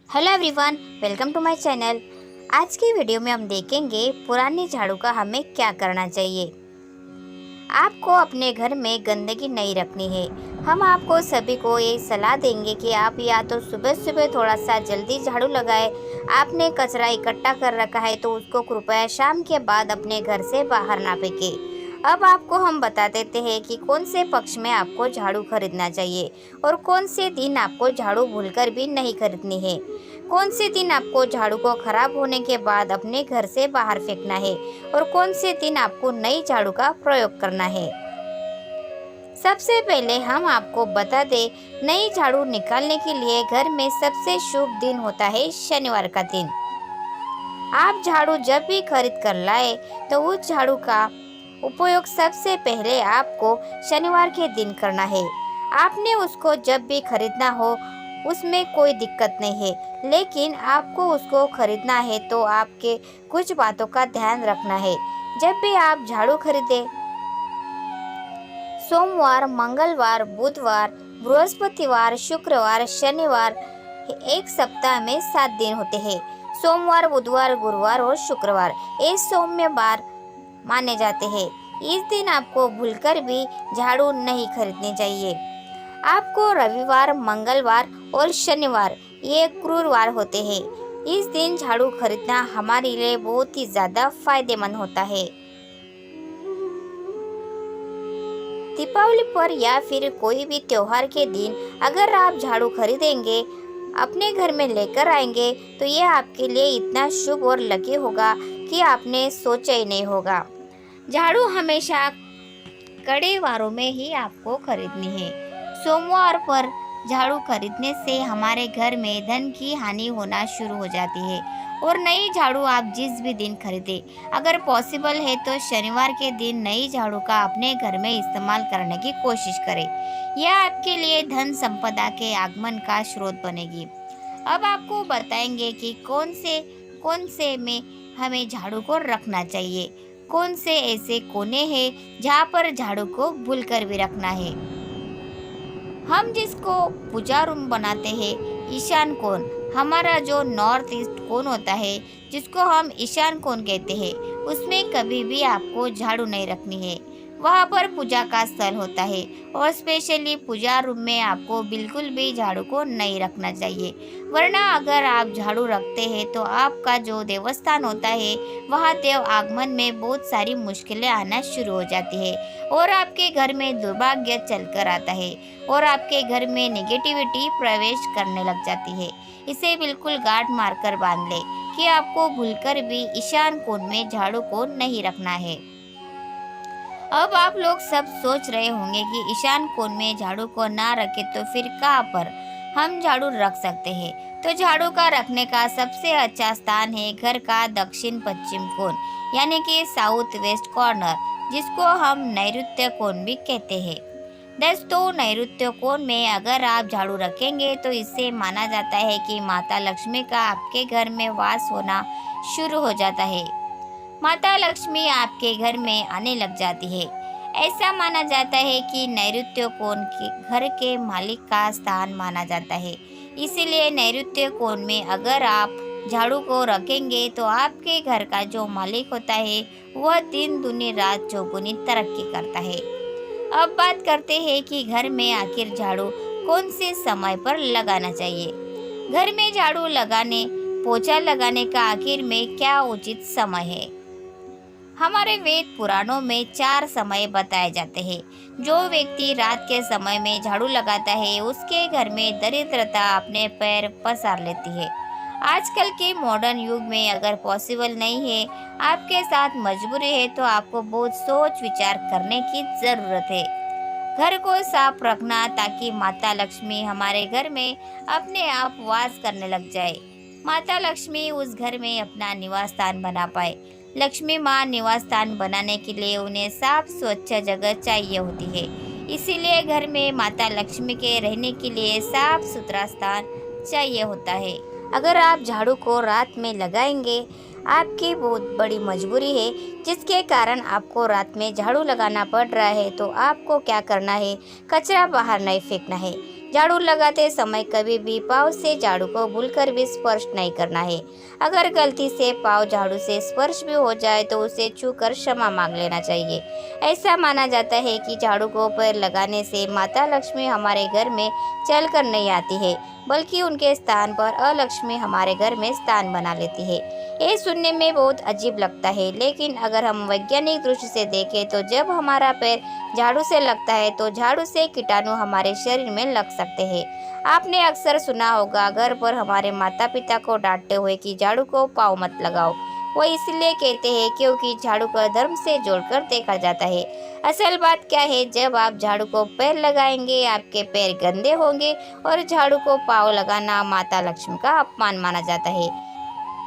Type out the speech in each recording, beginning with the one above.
Hello everyone, welcome to my channel. आज की video में हम देखेंगे पुरानी झाड़ू का हमें क्या करना चाहिए। आपको अपने घर में गंदगी नहीं रखनी है। हम आपको सभी को ये सलाह देंगे कि आप या तो सुबह सुबह थोड़ा सा जल्दी झाड़ू लगाएं। आपने कचरा इकट्ठा कर रखा है तो उसको कृपया शाम के बाद अपने घर से बाहर ना फेंकें। अब आपको हम बता देते हैं कि कौन से पक्ष में आपको झाड़ू खरीदना चाहिए और कौन से दिन आपको झाड़ू भूलकर भी नहीं खरीदनी है। कौन से दिन आपको झाड़ू को खराब होने के बाद अपने घर से बाहर फेंकना है और कौन से दिन आपको नई झाड़ू का प्रयोग करना है। सबसे पहले हम आपको बता दें, नई झाड़ू निकालने के लिए घर में सबसे शुभ दिन होता है शनिवार का दिन। आप झाड़ू जब भी खरीद कर लाए तो उस झाड़ू का उपयोग सबसे पहले आपको शनिवार के दिन करना है। आपने उसको जब भी खरीदना हो उसमें कोई दिक्कत नहीं है, लेकिन आपको उसको खरीदना है तो आपके कुछ बातों का ध्यान रखना है। जब भी आप झाड़ू खरीदें, सोमवार, मंगलवार, बुधवार, बृहस्पतिवार, शुक्रवार, शनिवार, एक सप्ताह में 7 दिन होते हैं। सोमवार, बुधवार, गुरुवार और शुक्रवार ये सौम्यवार माने जाते हैं। इस दिन आपको भूलकर भी झाड़ू नहीं खरीदनी चाहिए। आपको रविवार, मंगलवार और शनिवार ये क्रूरवार होते हैं। इस दिन झाड़ू खरीदना हमारे लिए बहुत ही ज़्यादा फायदेमंद होता है। दीपावली पर या फिर कोई भी त्योहार के दिन अगर आप झाड़ू खरीदेंगे, अपने घर में लेकर आएंगे तो ये आपके लिए इतना शुभ और लकी होगा कि आपने सोचा ही नहीं होगा। झाड़ू हमेशा कड़े वारों में ही आपको खरीदनी है। सोमवार पर झाड़ू खरीदने से हमारे घर में धन की हानि होना शुरू हो जाती है। और नई झाड़ू आप जिस भी दिन खरीदें, अगर पॉसिबल है तो शनिवार के दिन नई झाड़ू का अपने घर में इस्तेमाल करने की कोशिश करें। यह आपके लिए धन संपदा के आगमन का स्रोत बनेगी। अब आपको बताएंगे कि कौन से में हमें झाड़ू को रखना चाहिए, कौन से ऐसे कोने हैं जहाँ पर झाड़ू को भूलकर भी रखना है। हम जिसको पूजा रूम बनाते हैं, ईशान कोण, हमारा जो नॉर्थ ईस्ट कोण होता है जिसको हम ईशान कोण कहते हैं, उसमें कभी भी आपको झाड़ू नहीं रखनी है। वहाँ पर पूजा का स्थल होता है और स्पेशली पूजा रूम में आपको बिल्कुल भी झाड़ू को नहीं रखना चाहिए। वरना अगर आप झाड़ू रखते हैं तो आपका जो देवस्थान होता है वहाँ देव आगमन में बहुत सारी मुश्किलें आना शुरू हो जाती है और आपके घर में दुर्भाग्य चलकर आता है और आपके घर में नेगेटिविटी प्रवेश करने लग जाती है। इसे बिल्कुल गांठ मारकर बांध ले कि आपको भूलकर भी ईशान कोण में झाड़ू को नहीं रखना है। अब आप लोग सब सोच रहे होंगे कि ईशान कोण में झाड़ू को ना रखे तो फिर कहाँ पर हम झाड़ू रख सकते हैं। तो झाड़ू का रखने का सबसे अच्छा स्थान है घर का दक्षिण पश्चिम कोण, यानी कि साउथ वेस्ट कॉर्नर, जिसको हम नैऋत्य कोण भी कहते हैं। दोस्तों, नैऋत्य कोण में अगर आप झाड़ू रखेंगे तो इससे माना जाता है कि माता लक्ष्मी का आपके घर में वास होना शुरू हो जाता है। माता लक्ष्मी आपके घर में आने लग जाती है। ऐसा माना जाता है कि नैऋत्य कोण के घर के मालिक का स्थान माना जाता है। इसीलिए नैऋत्य कोण में अगर आप झाड़ू को रखेंगे तो आपके घर का जो मालिक होता है वह दिन दूनी रात चौगुनी तरक्की करता है। अब बात करते हैं कि घर में आखिर झाड़ू कौन से समय पर लगाना चाहिए। घर में झाड़ू लगाने, पोछा लगाने का आखिर में क्या उचित समय है। हमारे वेद पुराणों में 4 समय बताए जाते हैं। जो व्यक्ति रात के समय में झाड़ू लगाता है उसके घर में दरिद्रता अपने पैर पसार लेती है। आजकल के मॉडर्न युग में अगर पॉसिबल नहीं है, आपके साथ मजबूरी है, तो आपको बहुत सोच विचार करने की ज़रूरत है। घर को साफ रखना ताकि माता लक्ष्मी हमारे घर में अपने आप वास करने लग जाए। माता लक्ष्मी उस घर में अपना निवास स्थान बना पाए। लक्ष्मी माँ निवास स्थान बनाने के लिए उन्हें साफ स्वच्छ जगह चाहिए होती है। इसीलिए घर में माता लक्ष्मी के रहने के लिए साफ सुथरा स्थान चाहिए होता है। अगर आप झाड़ू को रात में लगाएंगे, आपकी बहुत बड़ी मजबूरी है जिसके कारण आपको रात में झाड़ू लगाना पड़ रहा है, तो आपको क्या करना है, कचरा बाहर नहीं फेंकना है। झाड़ू लगाते समय कभी भी पाँव से झाड़ू को भूलकर भी स्पर्श नहीं करना है। अगर गलती से पाँव झाड़ू से स्पर्श भी हो जाए तो उसे छूकर क्षमा मांग लेना चाहिए। ऐसा माना जाता है कि झाड़ू को पैर लगाने से माता लक्ष्मी हमारे घर में चलकर नहीं आती है, बल्कि उनके स्थान पर अलक्ष्मी हमारे घर में स्थान बना लेती है। ये सुनने में बहुत अजीब लगता है, लेकिन अगर हम वैज्ञानिक दृष्टि से देखें तो जब हमारा पैर झाड़ू से लगता है तो झाड़ू से कीटाणु हमारे शरीर में लग सकते हैं। आपने अक्सर सुना होगा घर पर हमारे माता पिता को डांटते हुए कि झाड़ू को पाँव मत लगाओ। वो इसलिए कहते हैं क्योंकि झाड़ू को धर्म से जोड़कर देखा जाता है। असल बात क्या है, जब आप झाड़ू को पैर लगाएंगे आपके पैर गंदे होंगे और झाड़ू को पाँव लगाना माता लक्ष्मी का अपमान माना जाता है।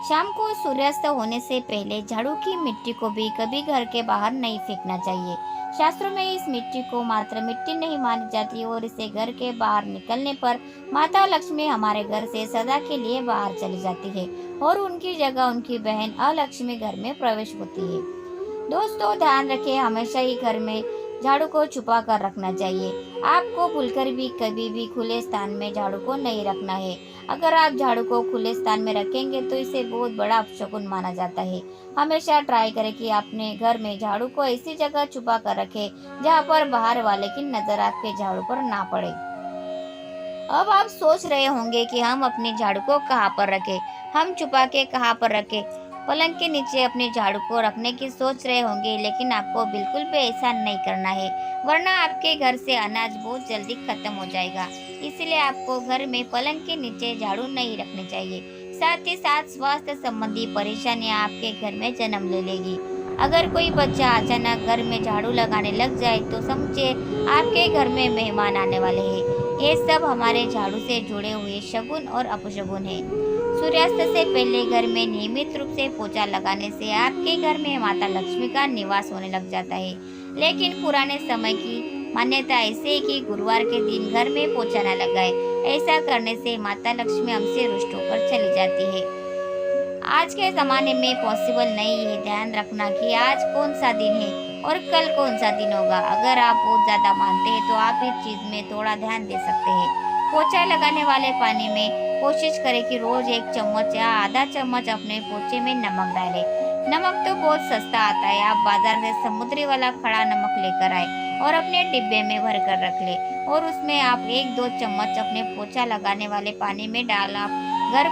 शाम को सूर्यास्त होने से पहले झाड़ू की मिट्टी को भी कभी घर के बाहर नहीं फेंकना चाहिए। शास्त्रों में इस मिट्टी को मात्र मिट्टी नहीं मानी जाती और इसे घर के बाहर निकलने पर माता लक्ष्मी हमारे घर से सदा के लिए बाहर चली जाती है और उनकी जगह उनकी बहन अलक्ष्मी घर में प्रवेश होती है। दोस्तों, ध्यान रखें, हमेशा ही घर में झाड़ू को छुपा कर रखना चाहिए। आपको भूलकर भी कभी भी खुले स्थान में झाड़ू को नहीं रखना है। अगर आप झाड़ू को खुले स्थान में रखेंगे तो इसे बहुत बड़ा अपशकुन माना जाता है। हमेशा ट्राई करें कि अपने घर में झाड़ू को ऐसी जगह छुपा कर रखें जहाँ पर बाहर वाले की नजर आपके झाड़ू पर ना पड़े। अब आप सोच रहे होंगे कि हम अपनी झाड़ू को कहाँ पर रखें, हम छुपा के कहाँ पर रखें। पलंग के नीचे अपने झाड़ू को रखने की सोच रहे होंगे, लेकिन आपको बिल्कुल भी ऐसा नहीं करना है, वरना आपके घर से अनाज बहुत जल्दी खत्म हो जाएगा। इसलिए आपको घर में पलंग के नीचे झाड़ू नहीं रखने चाहिए। साथ ही साथ स्वास्थ्य संबंधी परेशानियां आपके घर में जन्म ले लेगी। अगर कोई बच्चा अचानक घर में झाड़ू लगाने लग जाए तो समझिए आपके घर में मेहमान आने वाले हैं। ये सब हमारे झाड़ू से जुड़े हुए शगुन और अपशगुन है। सूर्यास्त से पहले घर में नियमित रूप से पोछा लगाने से आपके घर में माता लक्ष्मी का निवास होने लग जाता है। लेकिन पुराने समय की मान्यता ऐसे है कि गुरुवार के दिन घर में पोछा न लगाए। ऐसा करने से माता लक्ष्मी हमसे रुष्ट होकर चली जाती है। आज के ज़माने में पॉसिबल नहीं है। ध्यान रखना कि आज कौन सा दिन है और कल कौन सा दिन होगा। अगर आप बहुत ज़्यादा मानते हैं तो आप इस चीज़ में थोड़ा ध्यान दे सकते हैं। पोछा लगाने वाले पानी में कोशिश करें कि रोज 1 चम्मच या आधा चम्मच अपने पोछे में नमक डालें। नमक तो बहुत सस्ता आता है, आप बाजार से समुद्री वाला खड़ा नमक लेकर आए और अपने डिब्बे में भर कर रख ले और उसमें आप 1-2 चम्मच अपने पोछा लगाने वाले पानी में डाल आप घर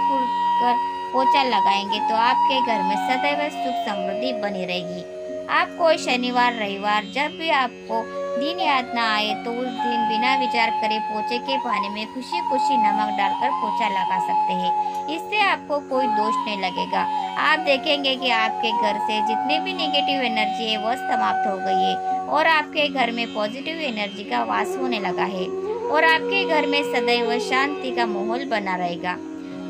कर पोछा लगाएंगे तो आपके घर में सदैव सुख समृद्धि बनी रहेगी। आपको शनिवार रविवार जब भी आपको दिन याद ना आए तो उस दिन बिना विचार करे पोछे के पानी में खुशी खुशी नमक डालकर पोछा लगा सकते हैं। इससे आपको कोई दोष नहीं लगेगा। आप देखेंगे कि आपके घर से जितनी भी नेगेटिव एनर्जी है वह समाप्त हो गई है और आपके घर में पॉजिटिव एनर्जी का वास होने लगा है और आपके घर में सदैव शांति का माहौल बना रहेगा।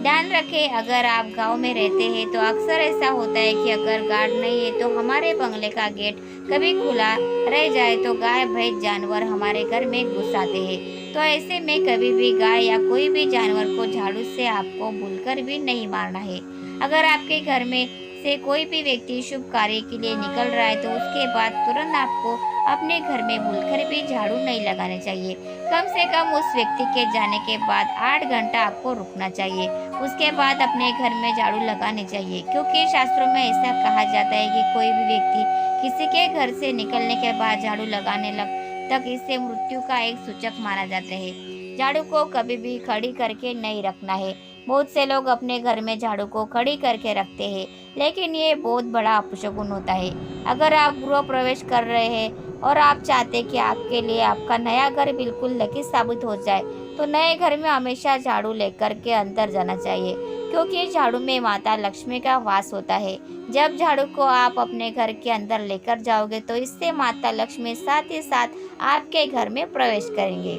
ध्यान रखें, अगर आप गांव में रहते हैं तो अक्सर ऐसा होता है कि अगर गार्ड नहीं है तो हमारे बंगले का गेट कभी खुला रह जाए तो गाय भैंस जानवर हमारे घर में घुस आते हैं। तो ऐसे में कभी भी गाय या कोई भी जानवर को झाड़ू से आपको भूलकर भी नहीं मारना है। अगर आपके घर में से कोई भी व्यक्ति शुभ कार्य के लिए निकल रहा है तो उसके बाद तुरंत आपको अपने घर में भूलकर भी झाड़ू नहीं लगाने चाहिए। कम से कम उस व्यक्ति के जाने के बाद 8 घंटा आपको रुकना चाहिए। उसके बाद अपने घर में झाड़ू लगानी चाहिए, क्योंकि शास्त्रों में ऐसा कहा जाता है कि कोई भी व्यक्ति किसी के घर से निकलने के बाद झाड़ू लगाने लग तक इससे मृत्यु का एक सूचक माना जाता है। झाड़ू को कभी भी खड़ी करके नहीं रखना है। बहुत से लोग अपने घर में झाड़ू को खड़ी करके रखते हैं, लेकिन ये बहुत बड़ा अपशगुन होता है। अगर आप गृह प्रवेश कर रहे हैं और आप चाहते हैं कि आपके लिए आपका नया घर बिल्कुल लकी साबित हो जाए तो नए घर में हमेशा झाड़ू लेकर के अंदर जाना चाहिए, क्योंकि झाड़ू में माता लक्ष्मी का वास होता है। जब झाड़ू को आप अपने घर के अंदर लेकर जाओगे तो इससे माता लक्ष्मी साथ ही साथ आपके घर में प्रवेश करेंगे।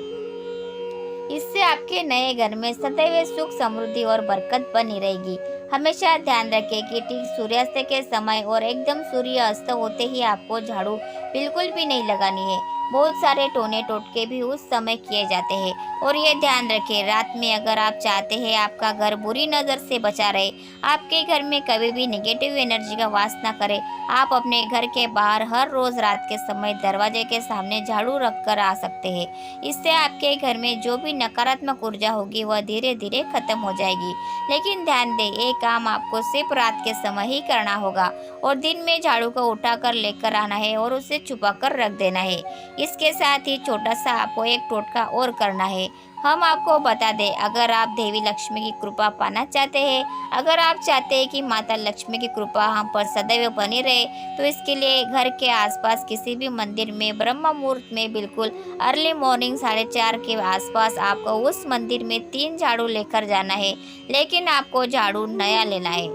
इससे आपके नए घर में सदैव सुख समृद्धि और बरकत बनी रहेगी। हमेशा ध्यान रखें कि ठीक सूर्यास्त के समय और एकदम सूर्य अस्त होते ही आपको झाड़ू बिल्कुल भी नहीं लगानी है। बहुत सारे टोने टोटके भी उस समय किए जाते हैं। और ये ध्यान रखें, रात में अगर आप चाहते हैं आपका घर बुरी नज़र से बचा रहे, आपके घर में कभी भी नेगेटिव एनर्जी का वास ना करे, आप अपने घर के बाहर हर रोज़ रात के समय दरवाजे के सामने झाड़ू रख कर आ सकते हैं। इससे आपके घर में जो भी नकारात्मक ऊर्जा होगी वह धीरे धीरे खत्म हो जाएगी। लेकिन ध्यान दें, ये काम आपको सिर्फ रात के समय ही करना होगा और दिन में झाड़ू को उठाकर लेकर आना है और उसे छुपा कर रख देना है। इसके साथ ही छोटा सा आपको एक टोटका और करना है। हम आपको बता दें, अगर आप देवी लक्ष्मी की कृपा पाना चाहते हैं, अगर आप चाहते हैं कि माता लक्ष्मी की कृपा हम पर सदैव बनी रहे, तो इसके लिए घर के आसपास किसी भी मंदिर में ब्रह्म मुहूर्त में बिल्कुल अर्ली मॉर्निंग 4:30 के आसपास आपको उस मंदिर में 3 झाड़ू लेकर जाना है। लेकिन आपको झाड़ू नया लेना है।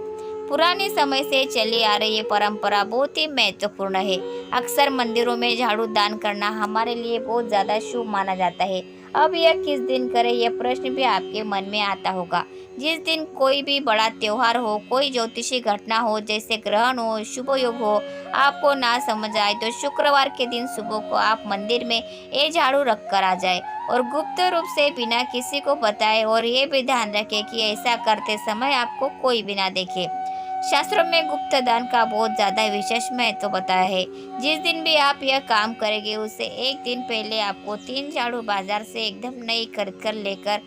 पुराने समय से चली आ रही ये परंपरा बहुत ही महत्वपूर्ण है। अक्सर मंदिरों में झाड़ू दान करना हमारे लिए बहुत ज़्यादा शुभ माना जाता है। अब यह किस दिन करें, यह प्रश्न भी आपके मन में आता होगा। जिस दिन कोई भी बड़ा त्योहार हो, कोई ज्योतिषी घटना हो, जैसे ग्रहण हो, शुभ योग हो, आपको ना समझ आए तो शुक्रवार के दिन सुबह को आप मंदिर में ये झाड़ू रख कर आ जाए और गुप्त रूप से बिना किसी को बताए। और ये भी ध्यान रखें कि ऐसा करते समय आपको कोई भी ना देखे। शास्त्रों में गुप्त दान का बहुत ज़्यादा विशेष महत्व बताया है। जिस दिन भी आप यह काम करेंगे उससे एक दिन पहले आपको 3 झाड़ू बाजार से एकदम नई खरीद कर लेकर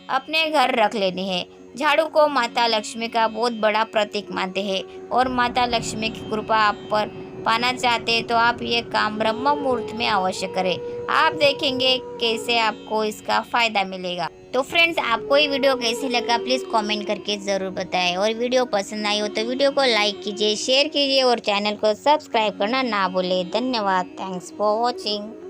अपने घर रख लेनी है। झाड़ू को माता लक्ष्मी का बहुत बड़ा प्रतीक मानते हैं और माता लक्ष्मी की कृपा आप पर पाना चाहते हैं तो आप ये काम ब्रह्म मुहूर्त में अवश्य करें। आप देखेंगे कैसे आपको इसका फ़ायदा मिलेगा। तो फ्रेंड्स, आपको ये वीडियो कैसे लगा प्लीज़ कमेंट करके ज़रूर बताएं। और वीडियो पसंद आई हो तो वीडियो को लाइक कीजिए, शेयर कीजिए और चैनल को सब्सक्राइब करना ना भूलें। धन्यवाद। Thanks for watching.